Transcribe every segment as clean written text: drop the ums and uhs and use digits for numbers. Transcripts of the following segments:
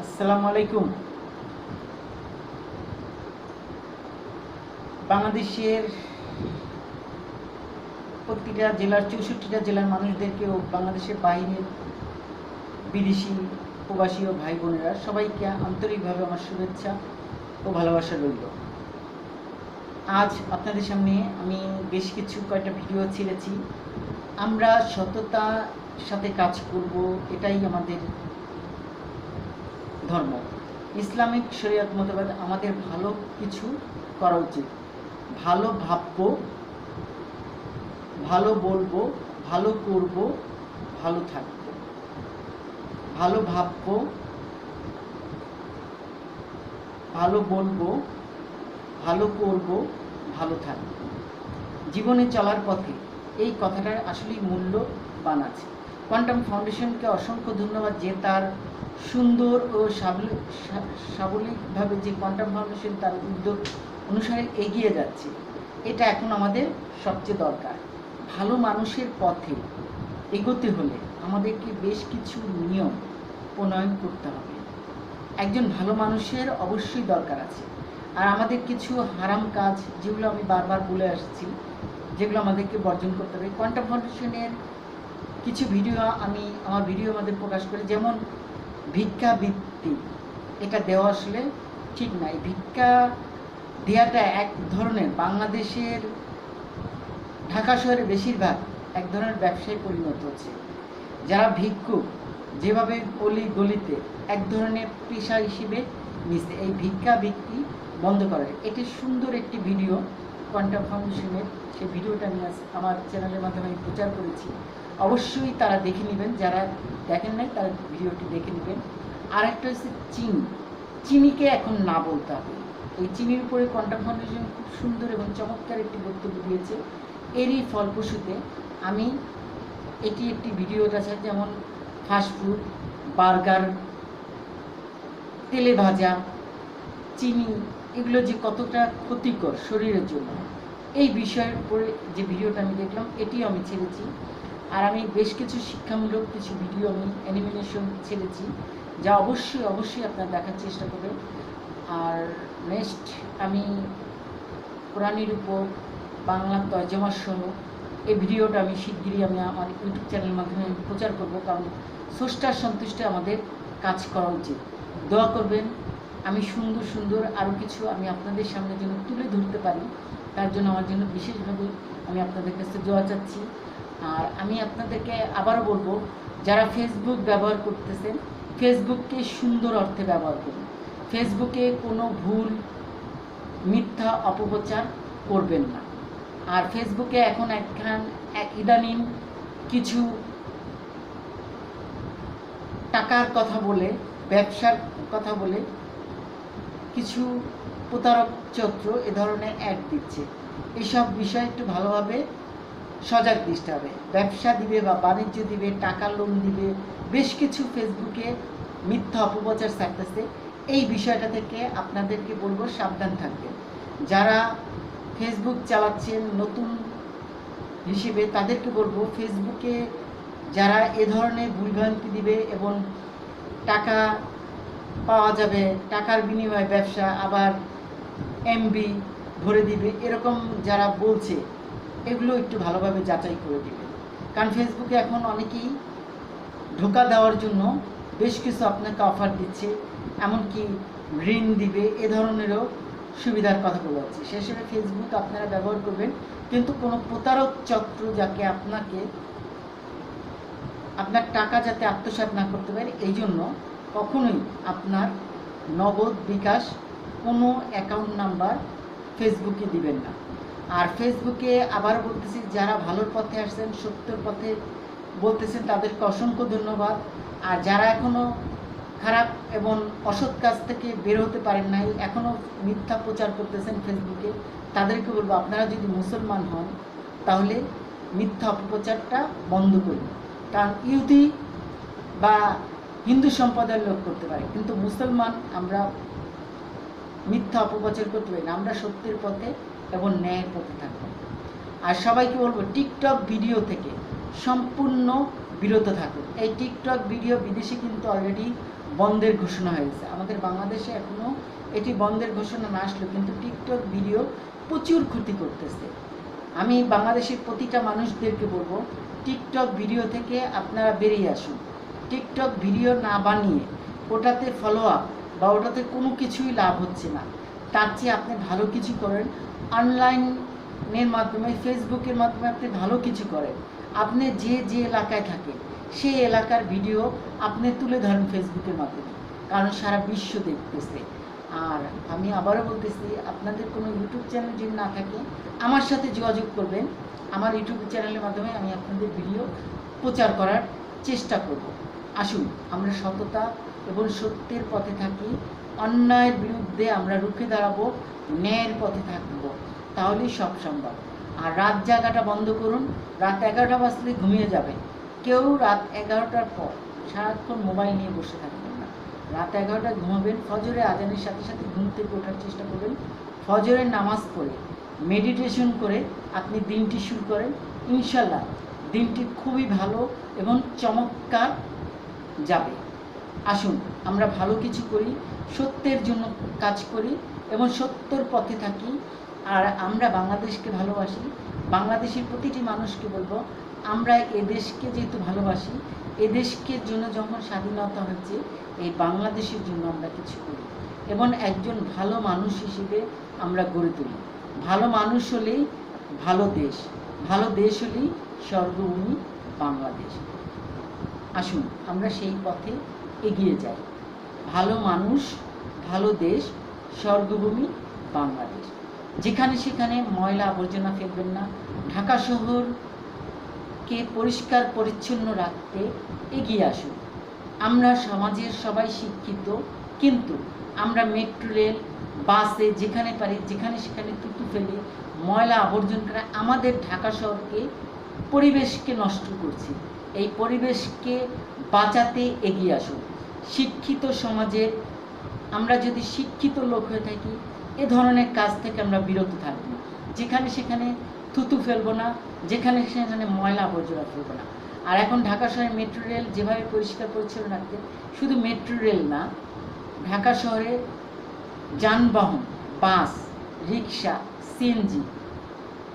আসসালামু আলাইকুম। বাংলাদেশের প্রতিটা জেলার 64টা জেলার মানুষদেরকে ও বাংলাদেশের বাইরের বিদেশি প্রবাসী ও ভাই বোনেরা সবাইকে আন্তরিকভাবে আমার শুভেচ্ছা ও ভালোবাসা রইল। আজ আপনাদের সামনে আমি বেশ কয়েকটা ভিডিও ছেড়েছি। আমরা সততার সাথে কাজ করব, এটাই আমাদের ধর্ম। ইসলামিক শরীয়ত মোতাবেক আমাদের ভালো কিছু করা উচিত। ভালো ভাববো, ভালো বলবো, ভালো করব, ভালো থাকবো। ভালো ভাববো, ভালো বলবো, ভালো করব, ভালো থাকবো। জীবনে চলার পথে এই কথাটার আসলেই মূল্যবান আছে। কোয়ান্টাম ফাউন্ডেশনকে অসংখ্য ধন্যবাদ যে তার সুন্দর ও সাবলীলভাবে যে কোয়ান্টাম ফাউন্ডেশন তার উদ্যোগ অনুসারে এগিয়ে যাচ্ছে, এটা এখন আমাদের সবচেয়ে দরকার। ভালো মানুষের পথে এগোতে হলে আমাদেরকে বেশ কিছু নিয়ম প্রণয়ন করতে হবে। একজন ভালো মানুষের অবশ্যই দরকার আছে। আর আমাদের কিছু হারাম কাজ, যেগুলো আমি বারবার বলে আসছি, যেগুলো আমাদেরকে বর্জন করতে হবে। কোয়ান্টাম ফাউন্ডেশনের কিছু ভিডিও আমি আমার ভিডিওর মধ্যে প্রকাশ করি, যেমন ভিক্ষাবৃত্তি, এটা দেওয়া আসলে ঠিক নাই। ভিক্ষা দেওয়াটা এক ধরনের বাংলাদেশের ঢাকা শহরে বেশিরভাগ এক ধরনের ব্যবসায় পরিণত হচ্ছে। যারা ভিক্ষুক যেভাবে অলি গলিতে এক ধরনের পেশা হিসেবে নিচ্ছে, এই ভিক্ষাবৃত্তি বন্ধ করে। এটি সুন্দর একটি ভিডিও কোয়ান্টাম ফাউন্ডেশনের, সেই ভিডিওটা আমি আমার চ্যানেলের মাধ্যমে আমি প্রচার করেছি। অবশ্যই তারা দেখে নেবেন, যারা দেখেন নাই তারা ভিডিওটি দেখে নেবেন। আর একটা হচ্ছে চিনি। চিনিকে এখন না বলতে হবে। এই চিনির উপরে কোয়ান্টাম ফাউন্ডেশন খুব সুন্দর এবং চমৎকার একটি বক্তব্য দিয়েছে। এরই ফলপ্রসূতে আমি একটি ভিডিওটা আছে, যেমন ফাস্টফুড, বার্গার, তেলে ভাজা, চিনি, এগুলো যে কতটা ক্ষতিকর শরীরের জন্য, এই বিষয়ের উপরে যে ভিডিওটা আমি দেখলাম, এটিও আমি ছেড়েছি। আর আমি বেশ কিছু শিক্ষামূলক কিছু ভিডিও আমি অ্যানিমেশন ছেড়েছি, যা অবশ্যই আপনারা দেখার চেষ্টা করবেন। আর নেক্সট আমি কোরআনের উপর বাংলা তর্জমা সহ এই ভিডিওটা আমি শিগগিরই আমি আমার ইউটিউব চ্যানেলের মাধ্যমে প্রচার করব, কারণ স্রষ্টার সন্তুষ্টে আমাদের কাজ করা উচিত। দোয়া করবেন আমি সুন্দর আরও কিছু আমি আপনাদের সামনে যেন তুলে ধরতে পারি, তার জন্য আমার জন্য বিশেষভাবে আমি আপনাদের কাছে দোয়া চাচ্ছি। আর আমি আপনাদেরকে আবারও বলবো, যারা ফেসবুক ব্যবহার করতেছেন, ফেসবুককে সুন্দর অর্থে ব্যবহার করুন। ফেসবুকে কোনো ভুল মিথ্যা অপপ্রচার করবেন না। আর ফেসবুকে এখন ইদানিং কিছু টাকার কথা বলে, ব্যবসার কথা বলে কিছু প্রতারক চক্র এ ধরনের অ্যাড দিচ্ছে। এসব বিষয়ে একটু ভালোভাবে সজাগ দিতে হবে। ব্যবসা দিবে বা বাণিজ্য দিবে, টাকার লোন দিবে, বেশ কিছু ফেসবুকে মিথ্যা অপপ্রচার থাকতেছে। এই বিষয়টা থেকে আপনাদেরকে বলবো সাবধান থাকবেন। যারা ফেসবুক চালাচ্ছেন নতুন হিসেবে, তাদেরকে বলবো ফেসবুকে যারা এ ধরনের ভুলভ্রান্তি দিবে এবং টাকা পাওয়া যাবে, টাকার বিনিময়ে ব্যবসা, আবার এমবি ভরে দিবে, এরকম যারা বলছে, এগুলো একটু ভালোভাবে যাচাই করে দিবে। কারণ ফেসবুকে এখন অনেকেই ধোঁকা দেওয়ার জন্য বেশ কিছু আপনাকে অফার দিচ্ছে, এমনকি ঋণ দিবে, এ ধরনেরও সুবিধার কথা বলা হচ্ছে। সে হিসেবে ফেসবুক আপনারা ব্যবহার করবেন, কিন্তু কোনো প্রতারক চক্র যাকে আপনার টাকা যাতে আত্মসাৎ না করতে পারে, এই জন্য কখনোই আপনার নগদ বিকাশ কোনো অ্যাকাউন্ট নাম্বার ফেসবুকে দিবেন না। আর ফেসবুকে আবার বলতেছি, যারা ভালোর পথে আসছেন, সত্যের পথে বলতেছেন, তাদেরকে অসংখ্য ধন্যবাদ। আর যারা এখনও খারাপ এবং অসৎ কাজ থেকে বের হতে পারেন নাই, এখনও মিথ্যা প্রচার করতেছেন ফেসবুকে, তাদেরকে বলবো আপনারা যদি মুসলমান হন তাহলে মিথ্যা অপপ্রচারটা বন্ধ করুন। কারণ ইহুদি বা হিন্দু সম্প্রদায়ের লোক করতে পারে, কিন্তু মুসলমান আমরা মিথ্যা অপপ্রচার করতে পারি না। আমরা সত্যের পথে এবং ন্যায়ের পথে থাকবো। আর সবাইকে বলবো টিকটক ভিডিও থেকে সম্পূর্ণ বিরত থাকুন। এই টিকটক ভিডিও বিদেশে কিন্তু অলরেডি বন্ধের ঘোষণা হয়েছে। আমাদের বাংলাদেশে এখনও এটি বন্ধের ঘোষণা না আসলেও কিন্তু টিকটক ভিডিও প্রচুর ক্ষতি করতেছে। আমি বাংলাদেশের প্রতিটা মানুষদেরকে বলবো, টিকটক ভিডিও থেকে আপনারা বেরিয়ে আসুন। টিকটক ভিডিও না বানিয়ে ওটাতে ফলো আপ বা ওটাতে কোনো কিছুই লাভ হচ্ছে না। তার চেয়ে আপনি ভালো কিছু করেন, অনলাইনের মাধ্যমে, ফেসবুকের মাধ্যমে আপনি ভালো কিছু করেন। আপনি যে যে এলাকায় থাকেন সেই এলাকার ভিডিও আপনি তুলে ধরেন ফেসবুকের মাধ্যমে, কারণ সারা বিশ্ব দেখতেছে। আর আমি আবারও বলতেছি, আপনাদের কোনো ইউটিউব চ্যানেল যদি না থাকে আমার সাথে যোগাযোগ করবেন। আমার ইউটিউব চ্যানেলের মাধ্যমে আমি আপনাদের ভিডিও প্রচার করার চেষ্টা করব। আসুন আমরা সততা এবং সত্যের পথে থাকি, অন্যায়ের বিরুদ্ধে আমরা রুখে দাঁড়াবো, ন্যায়ের পথে থাকবো, তাহলেই সব সম্ভব। আর রাত জাগাটা বন্ধ করুন। রাত 11টা বাজলে ঘুমিয়ে যাবেন। কেউ রাত 11টার পর সারাক্ষণ মোবাইল নিয়ে বসে থাকবেন না। রাত 11টায় ঘুমাবেন, ফজরে আজানের সাথে সাথে ঘুম থেকে ওঠার চেষ্টা করবেন। ফজরের নামাজ পড়ে মেডিটেশন করে আপনি দিনটি শুরু করেন, ইনশাল্লাহ দিনটি খুবই ভালো এবং চমৎকার যাবে। আসুন আমরা ভালো কিছু করি, সত্যের জন্য কাজ করি এবং সত্যের পথে থাকি। আর আমরা বাংলাদেশকে ভালোবাসি। বাংলাদেশের প্রতিটি মানুষকে বলবো, আমরা এদেশকে যেহেতু ভালোবাসি, এদেশকে জন্য যখন স্বাধীনতা হচ্ছে, এই বাংলাদেশের জন্য আমরা কিছু করি এবং একজন ভালো মানুষ হিসেবে আমরা গড়ে তুলি। ভালো মানুষ হলেই ভালো দেশ, ভালো দেশ হলেই স্বর্গভূমি বাংলাদেশ। আসুন আমরা সেই পথে এগিয়ে যাই। ভালো মানুষ, ভালো দেশ, স্বর্গভূমি বাংলাদেশ। যেখানে সেখানে ময়লা আবর্জনা ফেলবেন না। ঢাকা শহরকে পরিষ্কার পরিচ্ছন্ন রাখতে এগিয়ে আসুন। আমরা সমাজের সবাই শিক্ষিত, কিন্তু আমরা মেট্রো রেল, বাসে যেখানে পারি যেখানে সেখানে থুতু ফেলে ময়লা আবর্জনা করে আমাদের ঢাকা শহরকে, পরিবেশকে নষ্ট করছি। এই পরিবেশকে বাঁচাতে এগিয়ে আসুন। শিক্ষিত সমাজের আমরা যদি শিক্ষিত লোক হয়ে থাকি, এ ধরনের কাজ থেকে আমরা বিরত থাকব। যেখানে সেখানে থুতু ফেলবো না, যেখানে সেখানে ময়লা আবর্জনা ফেলবো না। আর এখন ঢাকা শহরে মেট্রো রেল যেভাবে পরিষ্কার পরিচ্ছন্ন রাখতে, শুধু মেট্রো রেল না, ঢাকা শহরে যানবাহন, বাস, রিক্সা, সিএনজি,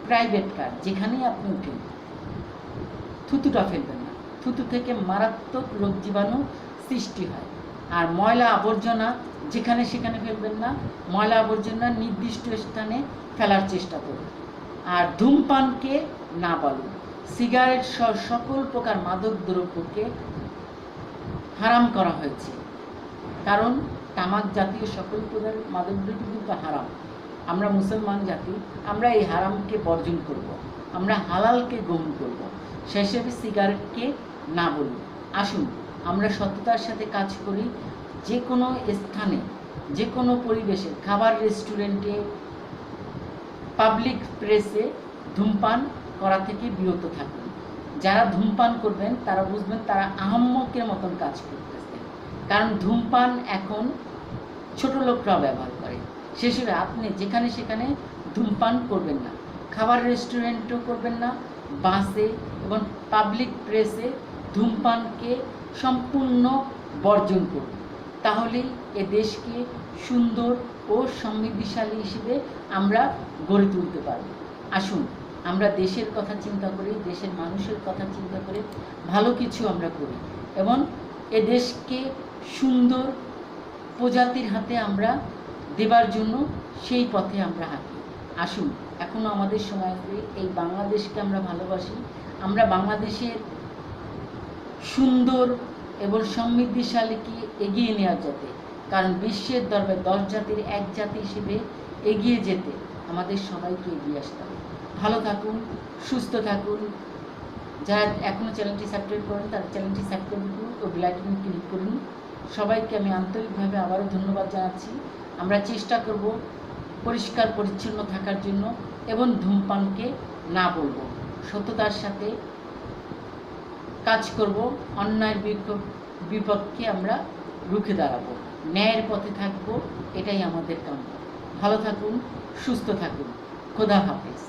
প্রাইভেট কার, যেখানেই আপনি উঠেন থুতুটা ফেলবেন না। থুতু থেকে মারাত্মক রোগ জীবাণু সৃষ্টি হয়। আর ময়লা আবর্জনা যেখানে সেখানে ফেলবেন না। ময়লা আবর্জনা নির্দিষ্ট স্থানে ফেলার চেষ্টা করুন। আর ধূমপানকে না বলুন। সিগারেট সহ সকল প্রকার মাদক দ্রব্যকে হারাম করা হয়েছে, কারণ তামাক জাতীয় সকল প্রকার মাদক দ্রব্য কিন্তু হারাম। আমরা মুসলমান জাতি, আমরা এই হারামকে বর্জন করব, আমরা হালালকে গ্রহণ করব। সে হিসেবে সিগারেটকে না বলি। আসুন আমরা সততার সাথে কাজ করি। যে কোনো স্থানে, যে কোনো পরিবেশে, খাবার রেস্টুরেন্টে, পাবলিক প্লেসে ধূমপান করা থেকে বিরত থাকুন। যারা ধূমপান করবেন তারা বুঝবেন তারা আহাম্মকের মতন কাজ করতেছে, কারণ ধূমপান এখন ছোট লোকরাও ব্যবহার করে। শেষে আপনি যেখানে সেখানে ধূমপান করবেন না। খাবার রেস্টুরেন্টও করবেন না, বাসে এবং পাবলিক প্লেসে ধূমপানকে সম্পূর্ণ বর্জন করুন। তাহলেই এ দেশকে সুন্দর ও সমৃদ্ধিশালী হিসেবে আমরা গড়ে তুলতে পারব। আসুন আমরা দেশের কথা চিন্তা করি, দেশের মানুষের কথা চিন্তা করে ভালো কিছু আমরা করি এবং এ দেশকে সুন্দর প্রজাতির হাতে আমরা দেবার জন্য সেই পথে আমরা হাঁটি। আসুন এখনও আমাদের সময় আছে। এই বাংলাদেশকে আমরা ভালোবাসি। আমরা বাংলাদেশের সুন্দর এবং সমৃদ্ধিশালীকে এগিয়ে নেওয়া যাতে, কারণ বিশ্বের দরবারে 10 জাতির এক জাতি হিসেবে এগিয়ে যেতে আমাদের সবাইকে এগিয়ে আসতে হবে। ভালো থাকুন, সুস্থ থাকুন। যারা এখনও চ্যানেলটি সাবস্ক্রাইব করেন তারা চ্যানেলটি সাবস্ক্রাইব করুন ও বেল আইকনে ক্লিক করুন। সবাইকে আমি আন্তরিকভাবে আবারও ধন্যবাদ জানাচ্ছি। আমরা চেষ্টা করব পরিষ্কার পরিচ্ছন্ন থাকার জন্য এবং ধূমপানকে না বলবো। সততার সাথে কাজ করব, অন্যায়ের বিপক্ষে আমরা রুখে দাঁড়াবো, ন্যায়ের পথে থাকবো। এটাই আমাদের কাম্য। ভালো থাকুন, সুস্থ থাকুন। খোদা হাফেজ।